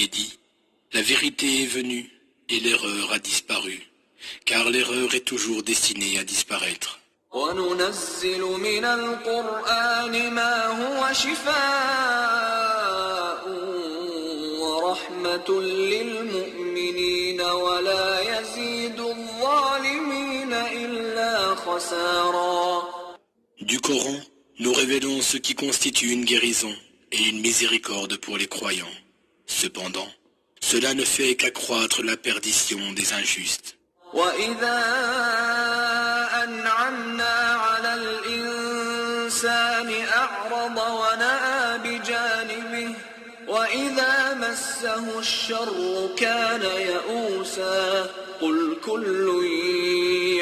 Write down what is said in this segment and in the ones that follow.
et dit, la vérité est venue et l'erreur a disparu, car l'erreur est toujours destinée à disparaître. وَنُنَزِّلُ مِنَ الْقُرْآنِ مَا هُوَ شِفَاءٌ وَرَحْمَةٌ لِّلْمُؤْمِنِينَ وَلَا يَزِيدُ الظَّالِمِينَ إِلَّا خَسَارًا. Du Coran, nous révélons ce qui constitue une guérison et une miséricorde pour les croyants. Cependant, cela ne fait qu'accroître la perdition des injustes. وَإِذَا أَنْعَمْنَا عَلَى الْإِنسَانِ أَعْرَضَ وَنَأَىٰ بِجَانِبِهِ وَإِذَا مَسَّهُ الشَّرُّ كَانَ يَئُوسًا قُلْ كُلٌّ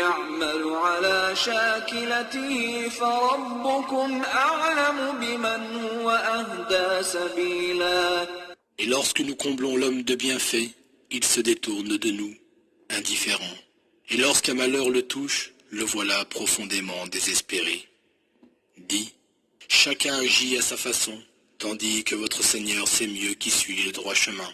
يَعْمَلُ عَلَى شَاكِلَتِهِ فَرَبُّكُمْ أَعْلَمُ بِمَنْ هُوَ أَهْدَىٰ سَبِيلًا. Et lorsque nous comblons l'homme de bienfaits, il se détourne de nous, indifférent. Et lorsqu'un malheur le touche, le voilà profondément désespéré. Dis, chacun agit à sa façon, tandis que votre Seigneur sait mieux qui suit le droit chemin.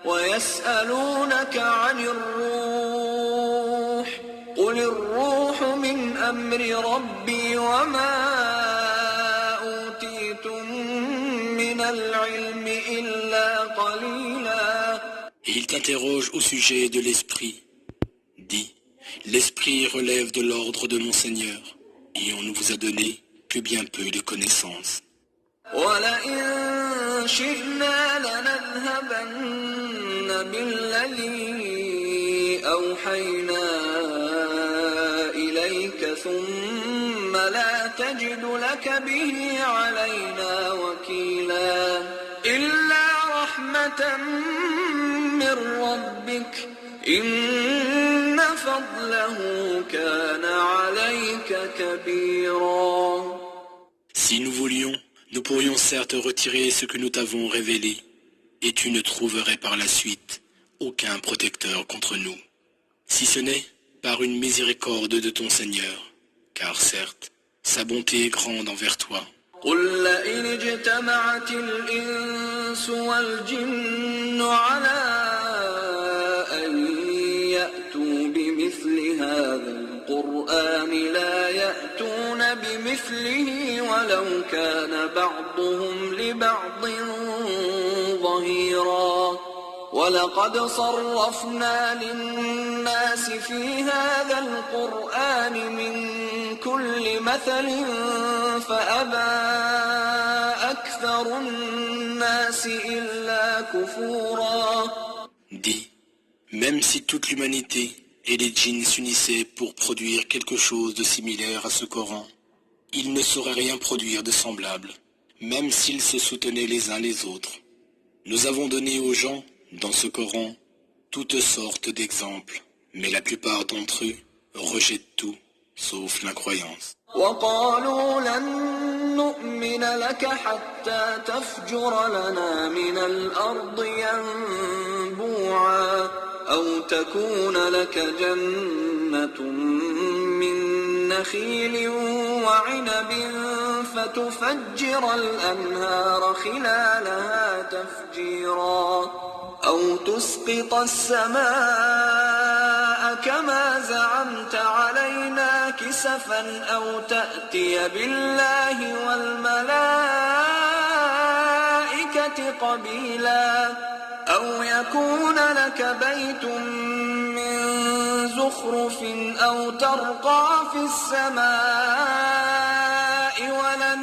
وَيَسْأَلُونَكَ عَنِ الرُّوحِ قُلِ الرُّوحُ مِنْ أَمْرِ رَبِّي وَمَا أُوتِيتُم مِّنَ الْعِلْمِ إِلَّا قَلِيلًا. Et il t'interroge au sujet de l'esprit. Dis, l'esprit relève de l'ordre de mon Seigneur, et on ne vous a donné que bien peu de connaissances. وَلَئِن شِئْنَا لَنَذْهَبَنَّ بِالَّذِي أَوْحَيْنَا إِلَيْكَ ثُمَّ لَا تَجِدُ لَكَ بِهِ عَلَيْنَا وَكِيلًا إِلَّا رَحْمَةً مِّن رَّبِّكَ إِنَّ فَضْلَهُ كَانَ عَلَيْكَ كَبِيرًا. Si nous voulions, nous pourrions certes retirer ce que nous t'avons révélé, et tu ne trouverais par la suite aucun protecteur contre nous, si ce n'est par une miséricorde de ton Seigneur, car certes, sa bonté est grande envers toi. قُل لَّئِنِ اجْتَمَعَتِ الْإِنسُ وَالْجِنُّ عَلَىٰ أَن يَأْتُوا بِمِثْلِ هَٰذَا الْقُرْآنِ لَا يَأْتُونَ بِمِثْلِهِ وَلَوْ كَانَ بَعْضُهُمْ لِبَعْضٍ ظَهِيرًا. وَلَقَدْ صَرَّفْنَا لِلنَّاسِ فِي هَٰذَا الْقُرْآنِ مِن كُلِّ مَثَلٍ فَأَبَىٰ أَكْثَرُ النَّاسِ إِلَّا كُفُورًا. Dis, même si toute l'humanité et les djinns s'unissaient pour produire quelque chose de similaire à ce Coran, ils ne sauraient rien produire de semblable, même s'ils se soutenaient les uns les autres. Nous avons donné aux gens, dans ce Coran, toutes sortes d'exemples, mais la plupart d'entre eux rejettent tout, sauf l'incroyance. وَقَالُوا لَن نُّؤْمِنَ لَكَ حَتَّىٰ تَفْجُرَ لَنَا مِنَ الْأَرْضِ يَنبُوعًا أَوْ تَكُونَ لَكَ جَنَّةٌ مِّن نَّخِيلٍ وَعِنَبٍ فَتُفَجِّرَ الْأَنْهَارَ خِلَالَهَا تَفْجِيرًا أَوْ تُسْقِطَ السَّمَاءَ كَمَا زَعَمْتَ عَلَيْنَا كِسَفًا أَوْ تَأْتِيَ بِاللَّهِ وَالْمَلَائِكَةِ قَبِيلًا أَوْ يَكُونَ لَكَ بَيْتٌ مِّن زُخْرُفٍ أَوْ تَرْقَىٰ فِي السَّمَاءِ وَلَن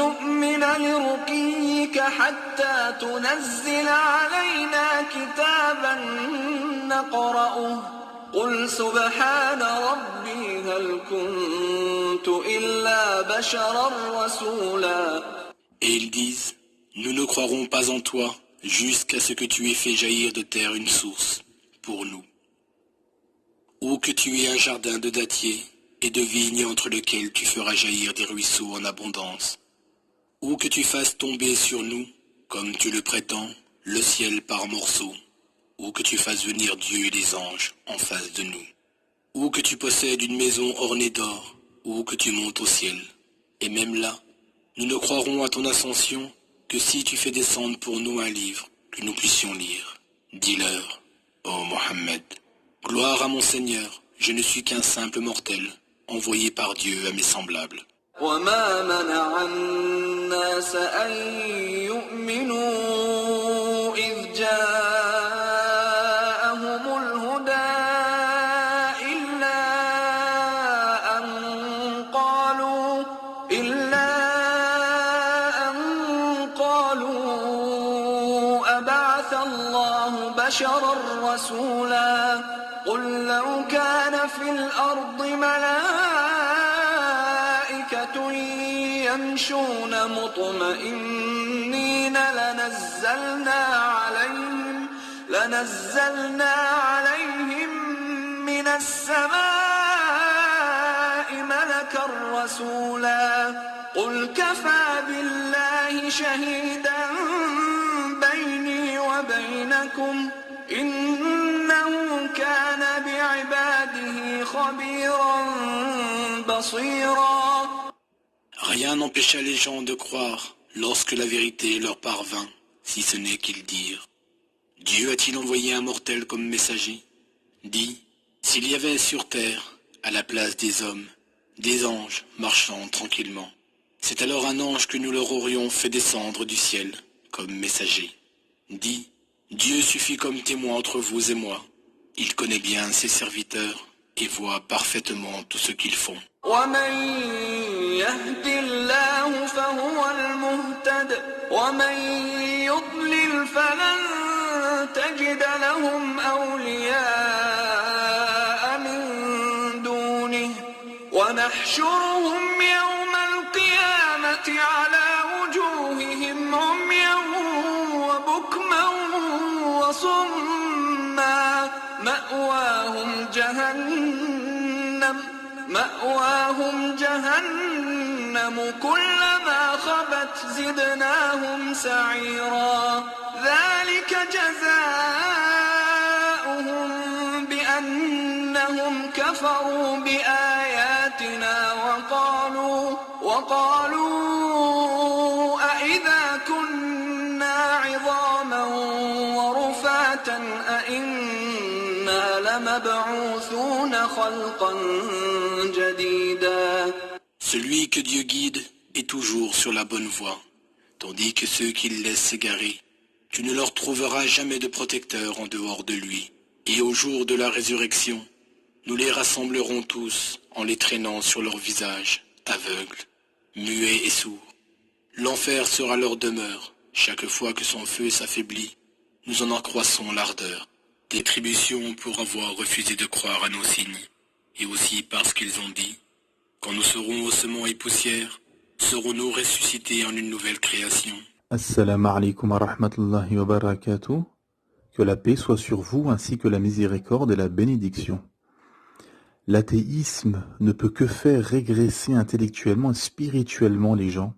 نُّؤْمِنَ لِرُقِيِّكَ حَتَّىٰ تُنَزِّلَ عَلَيْنَا كِتَابًا نَّقْرَؤُهُ قُلْ سُبْحَانَ رَبِّي هَلْ كُنتُ إِلَّا بَشَرًا رَّسُولًا. Et ils disent, nous ne croirons pas en toi jusqu'à ce que tu aies fait jaillir de terre une source pour nous, ou que tu aies un jardin de dattiers et de vignes entre lesquels tu feras jaillir des ruisseaux en abondance, ou que tu fasses tomber sur nous, comme tu le prétends, le ciel par morceaux, ou que tu fasses venir Dieu et les anges en face de nous, ou que tu possèdes une maison ornée d'or, ou que tu montes au ciel, et même là, Nous ne croirons à ton ascension que si tu fais descendre pour nous un livre que nous puissions lire. Dis-leur, ô Mohammed, gloire à mon Seigneur, je ne suis qu'un simple mortel, envoyé par Dieu à mes semblables. وما منع الناس أن يؤمنوا إذ جاءهم الهدى إلا أن قالوا أبعث الله بشرا رسولا قل لو كان في الأرض ملائكة يمشون مطمئنين لنزلنا عليهم من السماء ملكا رسولا قل كفى بالله شهيدا بيني وبينكم إنه كان بعباده خبيرا بصيرا. Rien n'empêcha les gens de croire lorsque la vérité leur parvint, si ce n'est qu'ils dirent: Dieu a-t-il envoyé un mortel comme messager? Dis, s'il y avait sur terre, à la place des hommes, des anges marchant tranquillement, c'est alors un ange que nous leur aurions fait descendre du ciel comme messager. Dis, Dieu suffit comme témoin entre vous et moi. Il connaît bien ses serviteurs et voit parfaitement tout ce qu'ils font. ومن يهد الله فهو المهتد ومن يضلل فلن تجد لهم أولياء من دونه ونحشرهم يوم القيامة على وجوههم عميا وبكما وصما مأواهم جهنم كلما خبت زدناهم سعيرا ذلك جزاؤهم بأنهم كفروا بآياتنا وقالوا أإذا كنا عظاما ورفاتا أإنا لمبعوثون خلقا جديدا. Celui que Dieu guide est toujours sur la bonne voie, tandis que ceux qu'il laisse s'égarer, tu ne leur trouveras jamais de protecteur en dehors de lui. Et au jour de la résurrection, nous les rassemblerons tous en les traînant sur leur visage, aveugles, muets et sourds. L'enfer sera leur demeure. Chaque fois que son feu s'affaiblit, nous en accroissons l'ardeur. Rétribution pour avoir refusé de croire à nos signes, et aussi parce qu'ils ont dit: quand nous serons ossements et poussière, serons-nous ressuscités en une nouvelle création. Assalamu alaikum wa rahmatullahi wa barakatuh. Que la paix soit sur vous ainsi que la miséricorde et la bénédiction. L'athéisme ne peut que faire régresser intellectuellement et spirituellement les gens.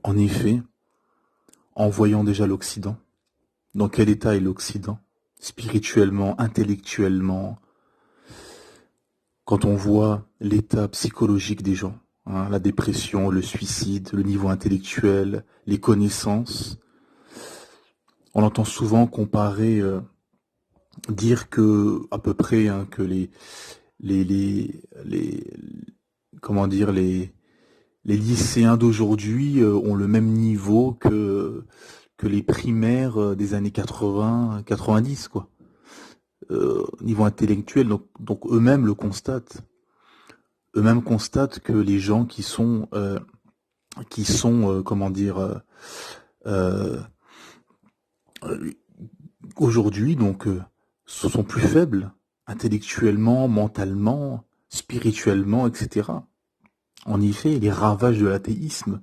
En effet, en voyant déjà l'Occident, dans quel état est l'Occident, spirituellement, intellectuellement, quand on voit l'état psychologique des gens, la dépression, le suicide, le niveau intellectuel, les connaissances, on entend souvent comparer, dire que à peu près que les lycéens d'aujourd'hui ont le même niveau que les primaires des années 80, 90 quoi. Niveau intellectuel, donc eux-mêmes le constatent. Eux-mêmes constatent que les gens qui sont aujourd'hui sont plus faibles intellectuellement, mentalement, spirituellement, etc. En effet, les ravages de l'athéisme,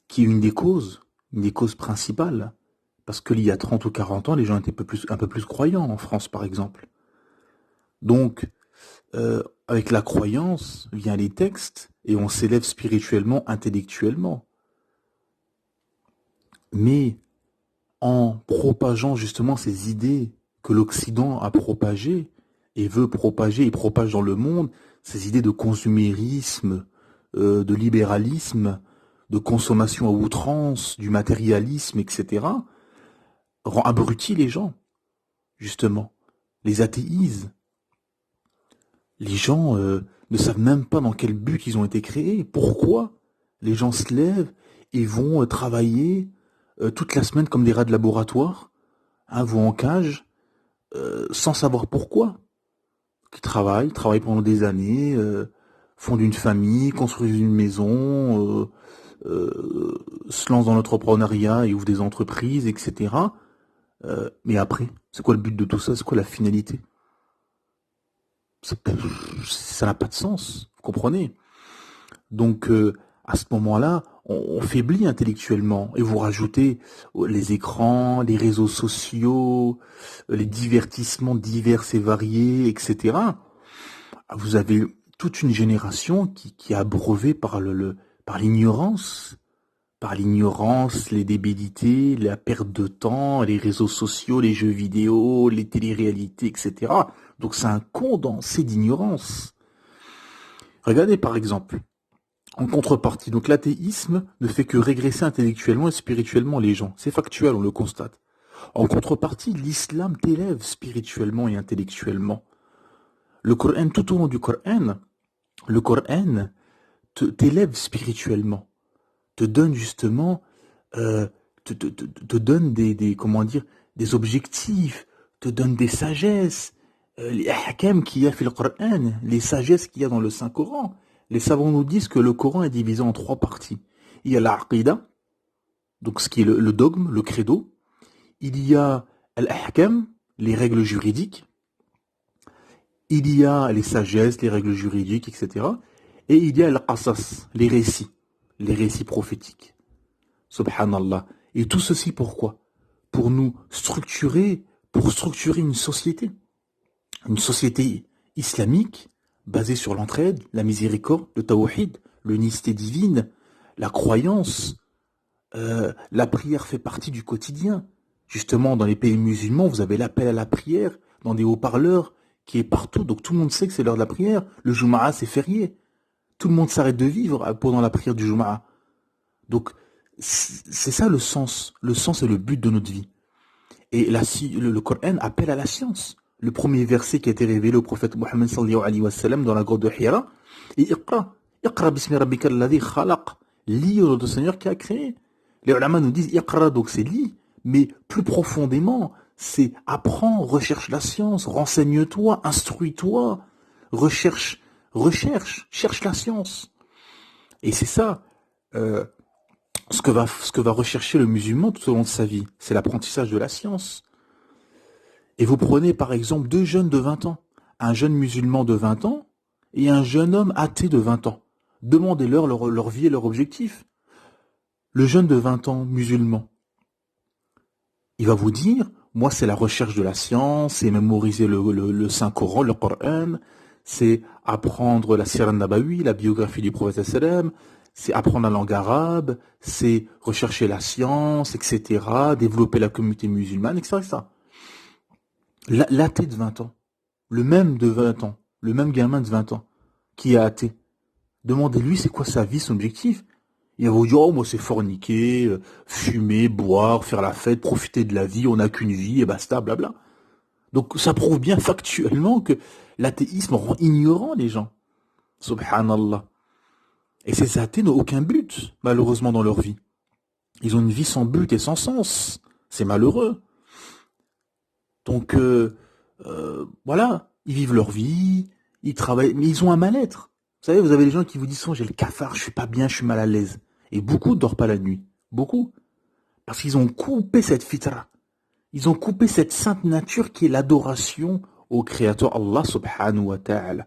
qui est une des causes principales, parce qu'il y a 30 ou 40 ans, les gens étaient un peu plus croyants en France, par exemple. Donc, avec la croyance vient les textes, et on s'élève spirituellement, intellectuellement. Mais en propageant justement ces idées que l'Occident a propagées, et veut propager, et propage dans le monde, ces idées de consumérisme, de libéralisme, de consommation à outrance, du matérialisme, etc., rend abrutis les gens, justement, les athéise. Les gens ne savent même pas dans quel but ils ont été créés, pourquoi les gens se lèvent et vont travailler toute la semaine comme des rats de laboratoire, hein, vont en cage, sans savoir pourquoi. Qui travaillent pendant des années, fondent une famille, construisent une maison, se lancent dans l'entrepreneuriat et ouvrent des entreprises, etc. Mais après, c'est quoi le but de tout ça? C'est quoi la finalité? Ça n'a pas de sens, vous comprenez? Donc, à ce moment-là, on faiblit intellectuellement. Et vous rajoutez les écrans, les réseaux sociaux, les divertissements divers et variés, etc. Vous avez toute une génération qui est abreuvée par l'ignorance. Par l'ignorance, les débilités, la perte de temps, les réseaux sociaux, les jeux vidéo, les téléréalités, etc. Donc c'est un condensé d'ignorance. Regardez par exemple, en contrepartie, donc l'athéisme ne fait que régresser intellectuellement et spirituellement les gens. C'est factuel, on le constate. En contrepartie, l'islam t'élève spirituellement et intellectuellement. Le Coran, tout au long du Coran, le Coran t'élève spirituellement, te donne justement, te donne comment dire, des objectifs, te donne des sagesses, les ahkam qu'il y a fait le Coran, les sagesses qu'il y a dans le Saint-Coran. Les savants nous disent que le Coran est divisé en 3 parties. Il y a l'aqida, donc ce qui est le dogme, le credo. Il y a l'ahkam, les règles juridiques. Il y a les sagesses, les règles juridiques, etc. Et il y a l'qasas, les récits prophétiques. Subhanallah. Et tout ceci pourquoi? Pour nous structurer, une société. Une société islamique basée sur l'entraide, la miséricorde, le tawhid, l'unicité divine, la croyance. La prière fait partie du quotidien. Justement, dans les pays musulmans, vous avez l'appel à la prière dans des haut-parleurs qui est partout. Donc tout le monde sait que c'est l'heure de la prière. Le Juma'a, c'est férié. Tout le monde s'arrête de vivre pendant la prière du Juma'a. Donc c'est ça le sens. Le sens et le but de notre vie. Et le Coran appelle à la science. Le premier verset qui a été révélé au prophète Mohammed sallallahu alayhi wa sallam dans la grotte de Hira, et Iqra bismi rabbika alladhi khalaq. Lis au nom de Seigneur qui a créé. Les ulama nous disent Iqra, donc c'est lis, mais plus profondément, c'est apprends, recherche la science, renseigne-toi, instruis-toi, cherche la science. Et c'est ça, ce que va rechercher le musulman tout au long de sa vie, c'est l'apprentissage de la science. Et vous prenez par exemple 2 jeunes de 20 ans, un jeune musulman de 20 ans et un jeune homme athée de 20 ans. Demandez-leur leur vie et leur objectif. Le jeune de 20 ans musulman, il va vous dire, moi c'est la recherche de la science, c'est mémoriser le Saint-Coran, le Coran, c'est apprendre la Sira Nabawi, la biographie du prophète sallam, c'est apprendre la langue arabe, c'est rechercher la science, etc., développer la communauté musulmane, etc. L'athée de 20 ans, le même de 20 ans, le même gamin de 20 ans, qui est athée, demandez-lui c'est quoi sa vie, son objectif. Il va vous dire, oh moi c'est forniquer, fumer, boire, faire la fête, profiter de la vie, on n'a qu'une vie, et basta, blabla. Donc ça prouve bien factuellement que l'athéisme rend ignorant les gens. Subhanallah. Et ces athées n'ont aucun but, malheureusement, dans leur vie. Ils ont une vie sans but et sans sens. C'est malheureux. Donc, voilà, ils vivent leur vie, ils travaillent, mais ils ont un mal-être. Vous savez, vous avez les gens qui vous disent, oh, j'ai le cafard, je suis pas bien, je suis mal à l'aise. Et beaucoup ne dorment pas la nuit. Beaucoup. Parce qu'ils ont coupé cette fitra. Ils ont coupé cette sainte nature qui est l'adoration au Créateur Allah subhanahu wa ta'ala.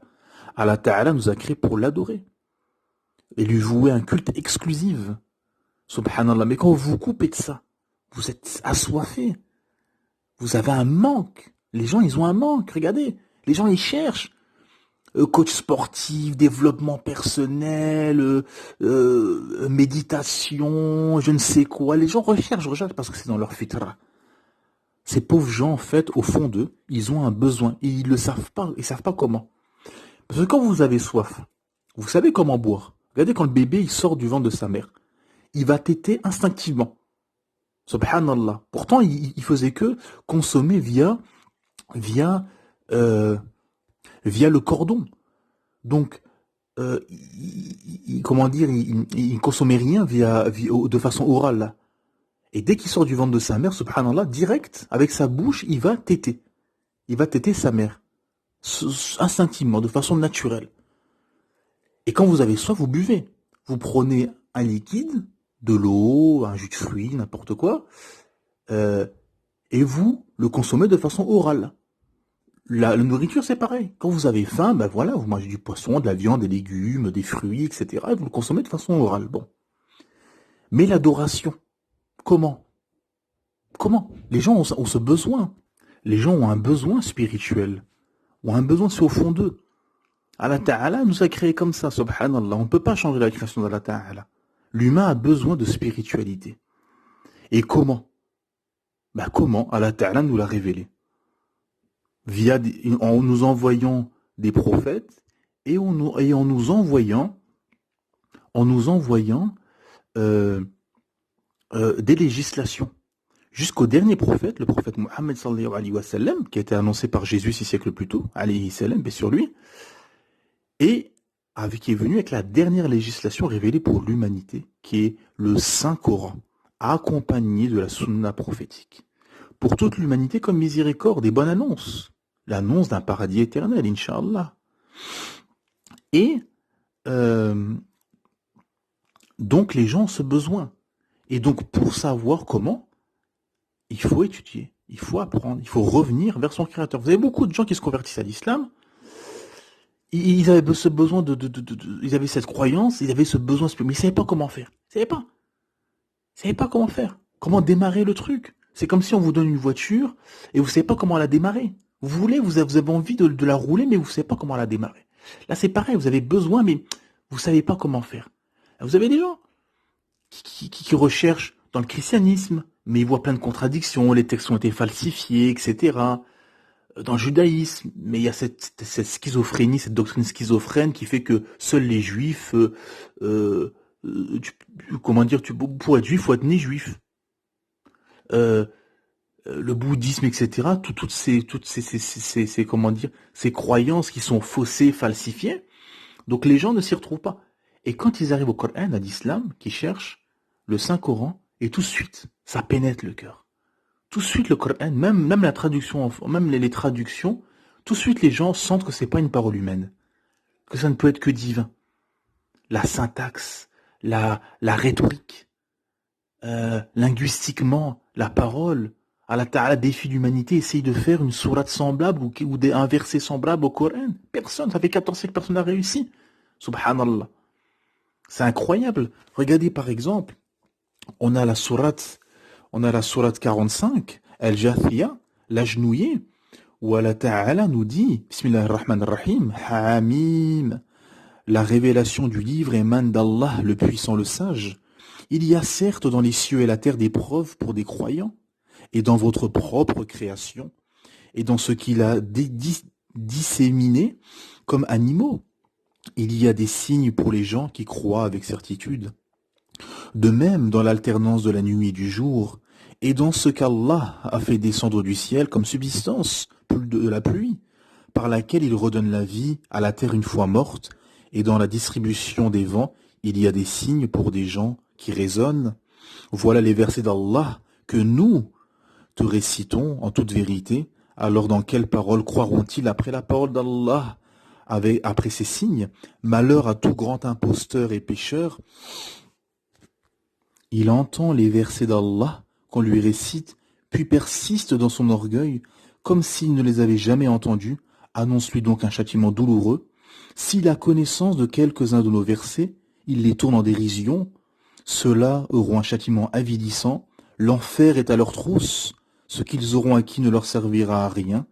Allah ta'ala nous a créés pour l'adorer. Et lui vouer un culte exclusif. Subhanallah. Mais quand vous vous coupez de ça, vous êtes assoiffés. Vous avez un manque. Les gens, ils ont un manque. Regardez. Les gens, ils cherchent. Coach sportif, développement personnel, méditation, je ne sais quoi. Les gens recherchent parce que c'est dans leur fitra. Ces pauvres gens, en fait, au fond d'eux, ils ont un besoin et ils le savent pas. Ils savent pas comment. Parce que quand vous avez soif, vous savez comment boire. Regardez quand le bébé il sort du ventre de sa mère. Il va téter instinctivement. Subhanallah. Pourtant, il faisait que consommer via, euh, via le cordon. Donc, comment dire, il consommait rien de façon orale. Là. Et dès qu'il sort du ventre de sa mère, subhanallah, direct, avec sa bouche, il va téter. Il va téter sa mère. Instinctivement, de façon naturelle. Et quand vous avez soif, vous buvez. Vous prenez un liquide, de l'eau, un jus de fruits, n'importe quoi, et vous le consommez de façon orale. La nourriture, c'est pareil. Quand vous avez faim, ben voilà, vous mangez du poisson, de la viande, des légumes, des fruits, etc. Et vous le consommez de façon orale. Bon. Mais l'adoration, comment? Les gens ont ce besoin. Les gens ont un besoin spirituel. Ont un besoin, c'est au fond d'eux. Allah Ta'ala nous a créés comme ça, subhanallah. On ne peut pas changer la création d'Allah Ta'ala. L'humain a besoin de spiritualité. Et comment? Comment Allah Ta'ala nous l'a révélé? En nous envoyant des prophètes et en nous envoyant des législations. Jusqu'au dernier prophète, le prophète Mohammed sallallahu alayhi wa sallam, qui a été annoncé par Jésus 6 siècles plus tôt, alayhi salam, paix sur lui, et qui est venu avec la dernière législation révélée pour l'humanité, qui est le Saint-Coran, accompagné de la sunna prophétique. Pour toute l'humanité comme miséricorde et bonne annonce. L'annonce d'un paradis éternel, Inch'Allah. Et donc les gens ont ce besoin. Et donc pour savoir comment, il faut étudier, il faut apprendre, il faut revenir vers son Créateur. Vous avez beaucoup de gens qui se convertissent à l'islam, ils avaient ce besoin ils avaient cette croyance, ils avaient ce besoin, mais ils ne savaient pas comment faire. Ils ne savaient pas comment faire. Comment démarrer le truc. C'est comme si on vous donne une voiture et vous ne savez pas comment la démarrer. Vous avez envie de la rouler, mais vous ne savez pas comment la démarrer. Là, c'est pareil, vous avez besoin, mais vous ne savez pas comment faire. Vous avez des gens qui recherchent dans le christianisme, mais ils voient plein de contradictions, les textes ont été falsifiés, etc. Dans le judaïsme, mais il y a cette schizophrénie, cette doctrine schizophrène qui fait que seuls les juifs, pour être juif, il faut être né juif. Le bouddhisme, etc., toutes ces croyances qui sont faussées, falsifiées. Donc les gens ne s'y retrouvent pas. Et quand ils arrivent au Coran, à l'islam, qui cherchent le Saint-Coran, et tout de suite, ça pénètre le cœur. Tout de suite, le Coran, même la traduction, même les traductions, tout de suite, les gens sentent que c'est pas une parole humaine. Que ça ne peut être que divin. La syntaxe, la rhétorique, linguistiquement, la parole, Allah Ta'ala défie l'humanité, essaye de faire une sourate semblable ou un verset semblable au Coran. Personne, ça fait 14 siècles que personne n'a réussi. Subhanallah. C'est incroyable. Regardez par exemple, on a la sourate 45, Al-Jathiyah, l'agenouillé, où Allah Ta'ala nous dit, Bismillahir-Rahmanir-Rahim, Hamim, la révélation du livre émane d'Allah, le puissant, le sage. Il y a certes dans les cieux et la terre des preuves pour des croyants, et dans votre propre création, et dans ce qu'il a disséminé comme animaux. Il y a des signes pour les gens qui croient avec certitude. De même, dans l'alternance de la nuit et du jour, et dans ce qu'Allah a fait descendre du ciel comme subsistance de la pluie, par laquelle il redonne la vie à la terre une fois morte, et dans la distribution des vents, il y a des signes pour des gens qui raisonnent. Voilà les versets d'Allah que nous te récitons en toute vérité. Alors dans quelle parole croiront-ils après la parole d'Allah, après ces signes? Malheur à tout grand imposteur et pécheur. Il entend les versets d'Allah qu'on lui récite, puis persiste dans son orgueil, comme s'il ne les avait jamais entendus. Annonce-lui donc un châtiment douloureux. S'il a connaissance de quelques-uns de nos versets, il les tourne en dérision. Ceux-là auront un châtiment avilissant. L'enfer est à leur trousse. Ce qu'ils auront acquis ne leur servira à rien,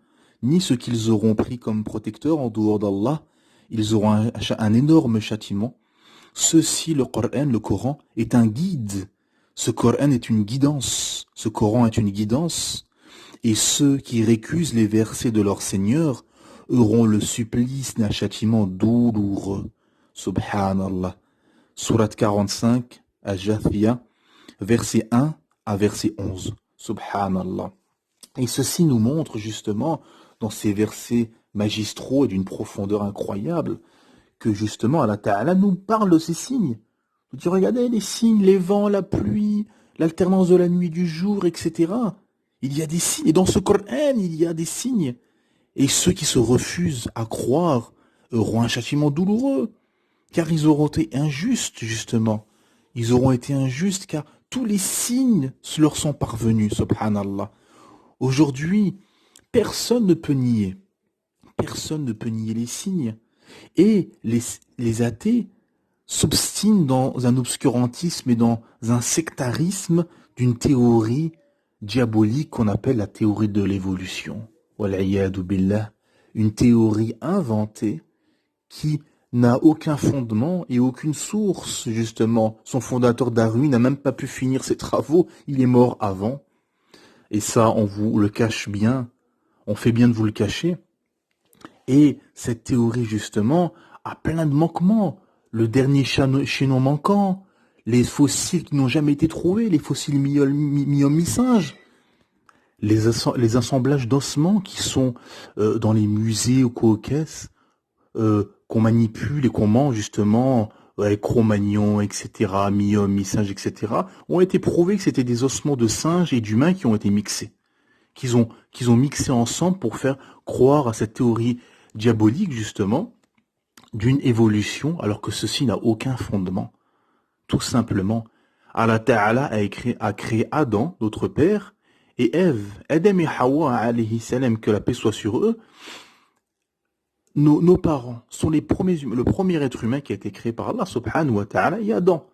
ni ce qu'ils auront pris comme protecteur en dehors d'Allah. Ils auront un énorme châtiment. Ceci, le Coran, est un guide. Ce Coran est une guidance. Ce Coran est une guidance. Et ceux qui récusent les versets de leur Seigneur auront le supplice d'un châtiment douloureux. Subhanallah. Surat 45, Al-Jathiyah, verset 1 à verset 11. Subhanallah. Et ceci nous montre justement, dans ces versets magistraux et d'une profondeur incroyable, que justement Allah Ta'ala nous parle de ces signes. Vous dites, regardez les signes, les vents, la pluie, l'alternance de la nuit et du jour, etc. Il y a des signes, et dans ce Coran, il y a des signes. Et ceux qui se refusent à croire auront un châtiment douloureux, car ils auront été injustes, justement. Ils auront été injustes, car tous les signes leur sont parvenus, subhanallah. Aujourd'hui, personne ne peut nier. Personne ne peut nier les signes. Et les athées s'obstinent dans un obscurantisme et dans un sectarisme d'une théorie diabolique qu'on appelle la théorie de l'évolution. Wal'iyadu billah, une théorie inventée qui n'a aucun fondement et aucune source, justement. Son fondateur Darwin n'a même pas pu finir ses travaux, il est mort avant. Et ça, on vous le cache bien, on fait bien de vous le cacher. Et cette théorie, justement, a plein de manquements. Le dernier chaînon manquant, les fossiles qui n'ont jamais été trouvés, les fossiles mi-homme, mi-singe, les assemblages d'ossements qui sont dans les musées ou aux caisses, qu'on manipule et qu'on mange, justement, avec Cro-Magnon, etc., mi-homme, mi-singe, etc., ont été prouvés que c'était des ossements de singes et d'humains qui ont été mixés. Qu'ils ont mixé ensemble pour faire croire à cette théorie diabolique, justement, d'une évolution, alors que ceci n'a aucun fondement. Tout simplement, Allah Ta'ala a créé Adam, notre père, et Ève, Adam et Hawa, alayhi salam, que la paix soit sur eux. Nos parents sont le premier être humain qui a été créé par Allah, subhanahu wa ta'ala, et Adam.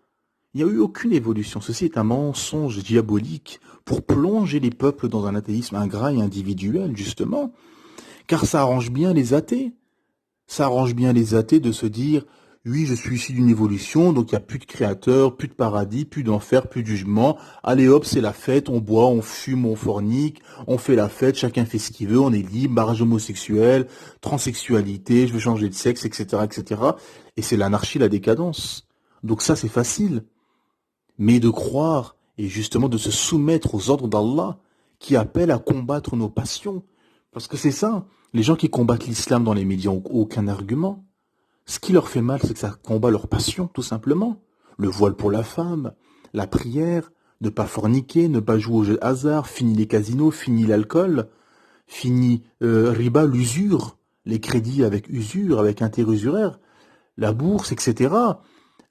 Il n'y a eu aucune évolution. Ceci est un mensonge diabolique pour plonger les peuples dans un athéisme ingrat et individuel, justement. Car ça arrange bien les athées. Ça arrange bien les athées de se dire, oui, je suis issu d'une évolution, donc il n'y a plus de créateur, plus de paradis, plus d'enfer, plus de jugement. Allez hop, c'est la fête, on boit, on fume, on fornique, on fait la fête, chacun fait ce qu'il veut, on est libre, mariage homosexuel, transsexualité, je veux changer de sexe, etc., etc. Et c'est l'anarchie, la décadence. Donc ça, c'est facile. Mais de croire, et justement de se soumettre aux ordres d'Allah, qui appellent à combattre nos passions. Parce que c'est ça, les gens qui combattent l'islam dans les médias n'ont aucun argument. Ce qui leur fait mal, c'est que ça combat leur passion, tout simplement. Le voile pour la femme, la prière, ne pas forniquer, ne pas jouer au jeu de hasard, fini les casinos, fini l'alcool, fini riba, l'usure, les crédits avec usure, avec intérêt usuraire, la bourse, etc.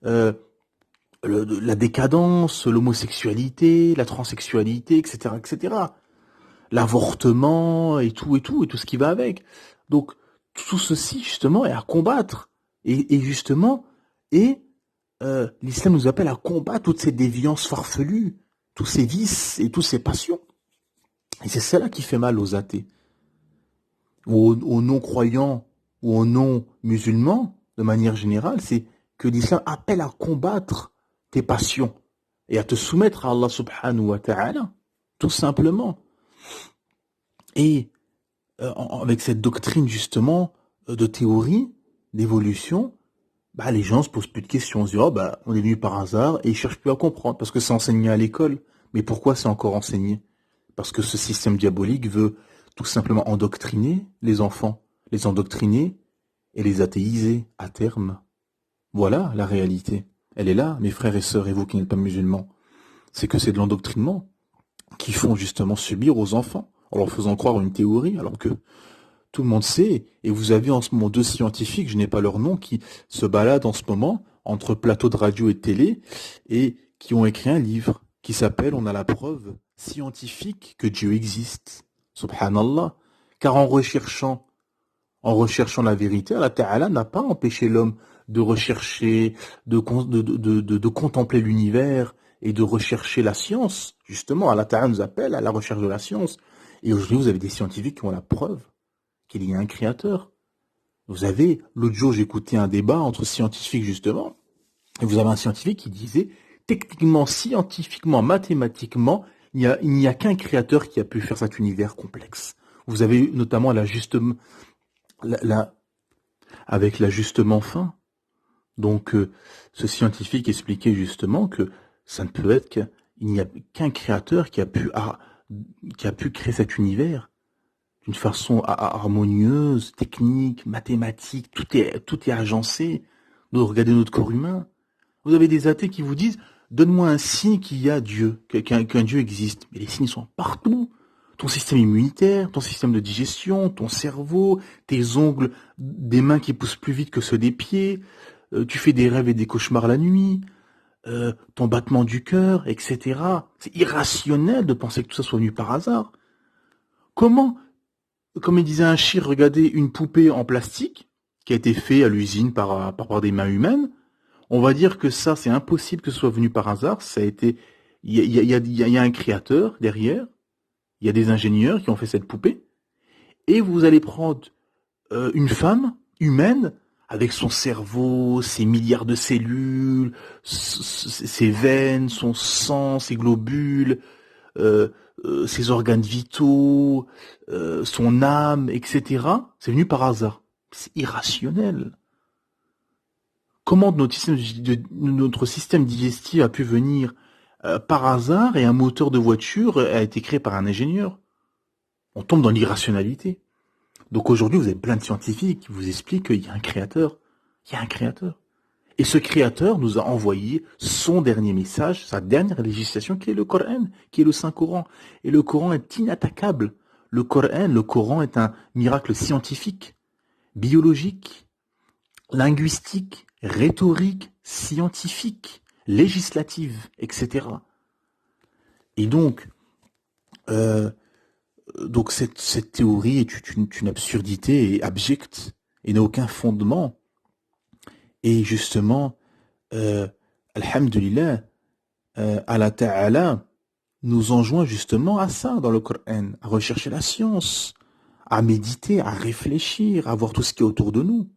La décadence, l'homosexualité, la transsexualité, etc., etc. L'avortement et tout ce qui va avec. Donc, tout ceci, justement, est à combattre. Et justement, l'islam nous appelle à combattre toutes ces déviances farfelues, tous ces vices et toutes ces passions. Et c'est cela qui fait mal aux athées, aux non-croyants ou aux non-musulmans, de manière générale, c'est que l'islam appelle à combattre tes passions et à te soumettre à Allah subhanahu wa ta'ala, tout simplement. Et avec cette doctrine, justement, de théorie, d'évolution, bah, les gens se posent plus de questions. On se dit, oh, bah, on est venu par hasard et ils cherchent plus à comprendre parce que c'est enseigné à l'école. Mais pourquoi c'est encore enseigné? Parce que ce système diabolique veut tout simplement endoctriner les enfants, les endoctriner et les athéiser à terme. Voilà la réalité. Elle est là, mes frères et sœurs, et vous qui n'êtes pas musulmans. C'est que c'est de l'endoctrinement qui font justement subir aux enfants en leur faisant croire une théorie alors que tout le monde sait, et vous avez en ce moment 2 scientifiques, je n'ai pas leur nom, qui se baladent en ce moment entre plateaux de radio et de télé, et qui ont écrit un livre qui s'appelle « On a la preuve scientifique que Dieu existe ». Subhanallah. Car en recherchant la vérité, Allah Ta'ala n'a pas empêché l'homme de rechercher, de contempler l'univers et de rechercher la science. Justement, Allah Ta'ala nous appelle à la recherche de la science. Et aujourd'hui, vous avez des scientifiques qui ont la preuve qu'il y a un créateur. Vous avez, l'autre jour, j'écoutais un débat entre scientifiques, justement, et vous avez un scientifique qui disait, techniquement, scientifiquement, mathématiquement, il n'y a qu'un créateur qui a pu faire cet univers complexe. Vous avez notamment la- avec l'ajustement fin. Donc, ce scientifique expliquait justement que ça ne peut être qu'il n'y a qu'un créateur qui a pu créer cet univers d'une façon harmonieuse, technique, mathématique, tout est agencé. Donc, regardez notre corps humain. Vous avez des athées qui vous disent, donne-moi un signe qu'il y a Dieu, qu'un Dieu existe. Mais les signes sont partout. Ton système immunitaire, ton système de digestion, ton cerveau, tes ongles, des mains qui poussent plus vite que ceux des pieds, tu fais des rêves et des cauchemars la nuit, ton battement du cœur, etc. C'est irrationnel de penser que tout ça soit venu par hasard. Comment, comme il disait un chir, regardez une poupée en plastique qui a été faite à l'usine par des mains humaines, on va dire que ça, c'est impossible que ce soit venu par hasard. Ça a été, il y a un créateur derrière, il y a des ingénieurs qui ont fait cette poupée, et vous allez prendre une femme humaine avec son cerveau, ses milliards de cellules, ses veines, son sang, ses globules, euh, ses organes vitaux, son âme, etc. C'est venu par hasard. C'est irrationnel. Comment notre système digestif a pu venir par hasard et un moteur de voiture a été créé par un ingénieur? On tombe dans l'irrationalité. Donc aujourd'hui, vous avez plein de scientifiques qui vous expliquent qu'il y a un créateur. Il y a un créateur. Et ce créateur nous a envoyé son dernier message, sa dernière législation, qui est le Coran, qui est le Saint-Coran. Et le Coran est inattaquable. Le Coran est un miracle scientifique, biologique, linguistique, rhétorique, scientifique, législative, etc. Et donc cette théorie est une absurdité et abjecte et n'a aucun fondement. Et justement, alhamdulillah, Allah Ta'ala nous enjoint justement à ça dans le Coran, à rechercher la science, à méditer, à réfléchir, à voir tout ce qui est autour de nous.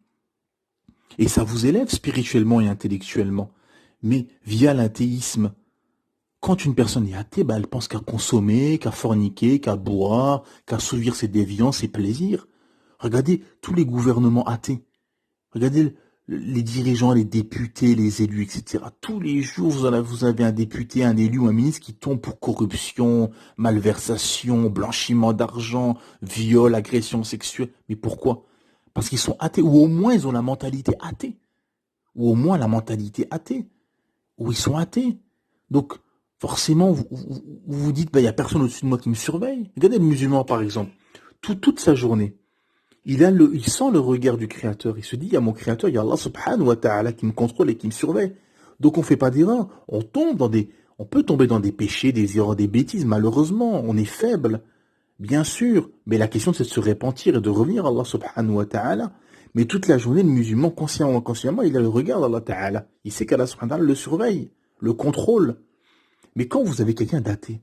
Et ça vous élève spirituellement et intellectuellement. Mais via l'athéisme, quand une personne est athée, elle pense qu'à consommer, qu'à forniquer, qu'à boire, qu'à assouvir ses déviances, ses plaisirs. Regardez tous les gouvernements athées. Regardez les dirigeants, les députés, les élus, etc. Tous les jours, vous avez un député, un élu ou un ministre qui tombe pour corruption, malversation, blanchiment d'argent, viol, agression sexuelle. Mais pourquoi? Parce qu'ils sont athées, ou au moins ils ont la mentalité athée. Ou au moins la mentalité athée. Ou ils sont athées. Donc, forcément, vous dites, il n'y a personne au-dessus de moi qui me surveille. Regardez le musulman, par exemple. Toute sa journée, il sent le regard du Créateur. Il se dit, il y a mon Créateur, il y a Allah subhanahu wa ta'ala qui me contrôle et qui me surveille. Donc on ne fait pas d'erreur. On peut tomber dans des péchés, des erreurs, des bêtises. Malheureusement, on est faible. Bien sûr. Mais la question, c'est de se repentir et de revenir à Allah subhanahu wa ta'ala. Mais toute la journée, le musulman, consciemment ou inconsciemment, il a le regard d'Allah ta'ala. Il sait qu'Allah subhanahu wa ta'ala le surveille, le contrôle. Mais quand vous avez quelqu'un d'athée,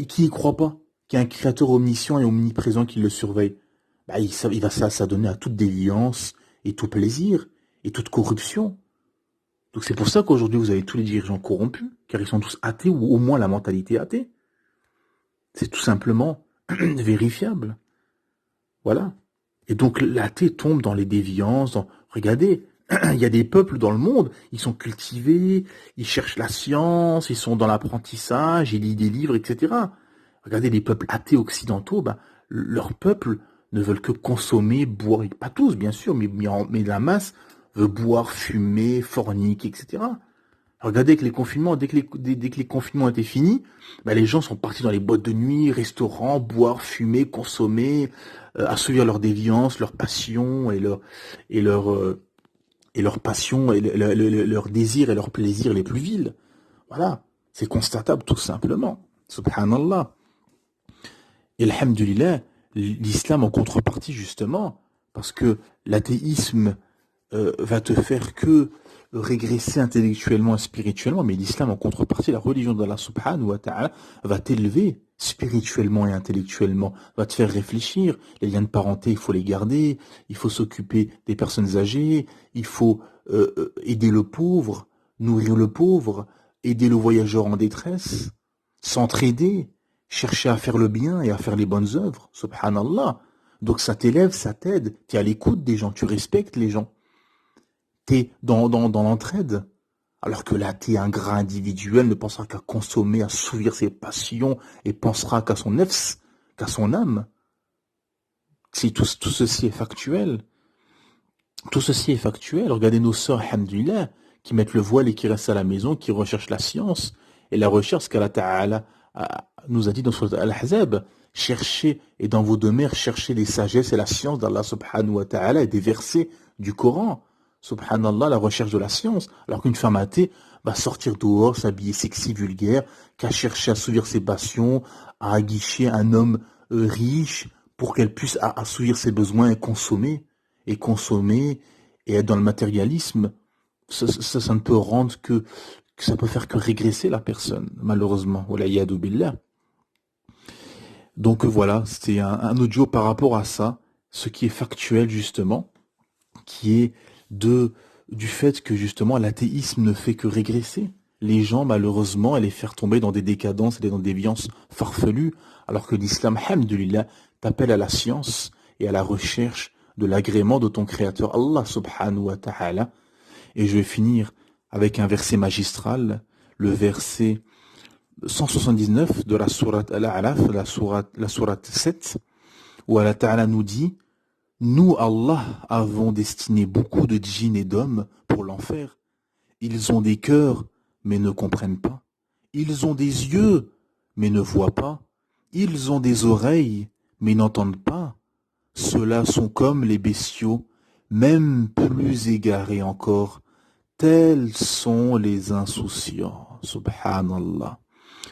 qui n'y croit pas, qui a un Créateur omniscient et omniprésent qui le surveille, il va s'adonner à toute déviance et tout plaisir et toute corruption. Donc c'est pour ça qu'aujourd'hui vous avez tous les dirigeants corrompus, car ils sont tous athées ou au moins la mentalité athée. C'est tout simplement vérifiable. Voilà. Et donc l'athée tombe dans les déviances. Regardez, il y a des peuples dans le monde, ils sont cultivés, ils cherchent la science, ils sont dans l'apprentissage, ils lisent des livres, etc. Regardez les peuples athées occidentaux, leurs peuples ne veulent que consommer, boire, pas tous bien sûr, mais la masse veut boire, fumer, forniquer, etc. Regardez avec les confinements, dès que les confinements étaient finis, les gens sont partis dans les boîtes de nuit, restaurants, boire, fumer, consommer, assouvir leurs déviances, leurs passions et leurs passions et leurs désirs et leurs plaisirs les plus vils. Voilà, c'est constatable tout simplement. Subhanallah. Et alhamdulillah, l'islam en contrepartie justement, parce que l'athéisme va te faire que régresser intellectuellement et spirituellement, mais l'islam en contrepartie, la religion d'Allah subhanahu wa ta'ala, va t'élever spirituellement et intellectuellement, va te faire réfléchir. Les liens de parenté, il faut les garder, il faut s'occuper des personnes âgées, il faut aider le pauvre, nourrir le pauvre, aider le voyageur en détresse, s'entraider, chercher à faire le bien et à faire les bonnes œuvres, subhanallah. Donc ça t'élève, ça t'aide. Tu es à l'écoute des gens, tu respectes les gens. Tu es dans l'entraide. Alors que là, tu es un gras individuel, ne pensera qu'à consommer, à assouvir ses passions et pensera qu'à son nefs, qu'à son âme. Si tout ceci est factuel. Tout ceci est factuel. Regardez nos sœurs, alhamdoulilah, qui mettent le voile et qui restent à la maison, qui recherchent la science. Et la recherche qu'Allah Ta'ala nous a dit dans Surat Al-Ahzab, cherchez, et dans vos demeures, cherchez les sagesses et la science d'Allah subhanahu wa ta'ala et des versets du Coran. Subhanallah, la recherche de la science. Alors qu'une femme athée va sortir dehors, s'habiller sexy, vulgaire, qu'à chercher à assouvir ses passions, à aguicher un homme riche pour qu'elle puisse assouvir ses besoins et consommer et être dans le matérialisme. Ça ne peut rendre que ça peut faire que régresser la personne, malheureusement. Wala'iyadu billah. Donc voilà, c'était un audio par rapport à ça, ce qui est factuel justement, qui est du fait que justement l'athéisme ne fait que régresser les gens malheureusement et les faire tomber dans des décadences et dans des déviances farfelues, alors que l'islam, alhamdulillah, t'appelle à la science et à la recherche de l'agrément de ton créateur Allah subhanahu wa ta'ala. Et je vais finir avec un verset magistral, le verset 179 de la sourate Al-A'raf, la sourate 7, où Allah Ta'ala nous dit: nous, Allah, avons destiné beaucoup de djinns et d'hommes pour l'enfer. Ils ont des cœurs, mais ne comprennent pas. Ils ont des yeux, mais ne voient pas. Ils ont des oreilles, mais n'entendent pas. Ceux-là sont comme les bestiaux, même plus égarés encore. Tels sont les insouciants. Subhanallah.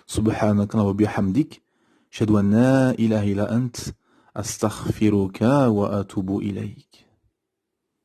Subhanaka wa bihamdik. Ashhadu an la ilaha illa ant. Astaghfiruka wa atubu ilayk.